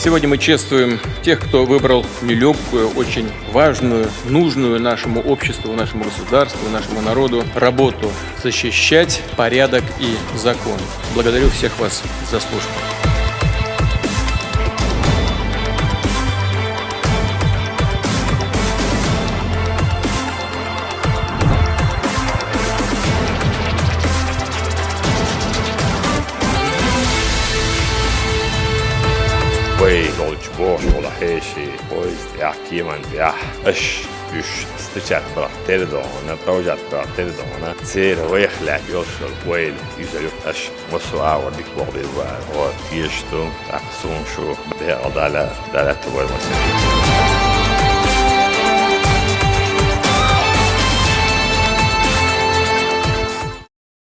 Сегодня мы чествуем тех, кто выбрал нелегкую, очень важную, нужную нашему обществу, нашему государству, нашему народу работу защищать порядок и закон. Благодарю всех вас за службу. Păi, dolci boș, ola heși, poi stia chiman via, üsh, stăceat brateri dohna, praujat brateri dohna, țera oihlea josul, oil, izeliu, mosu aurdik bordi var, o tieștu, tak sunșu, de adala, dala tăvăr măsări.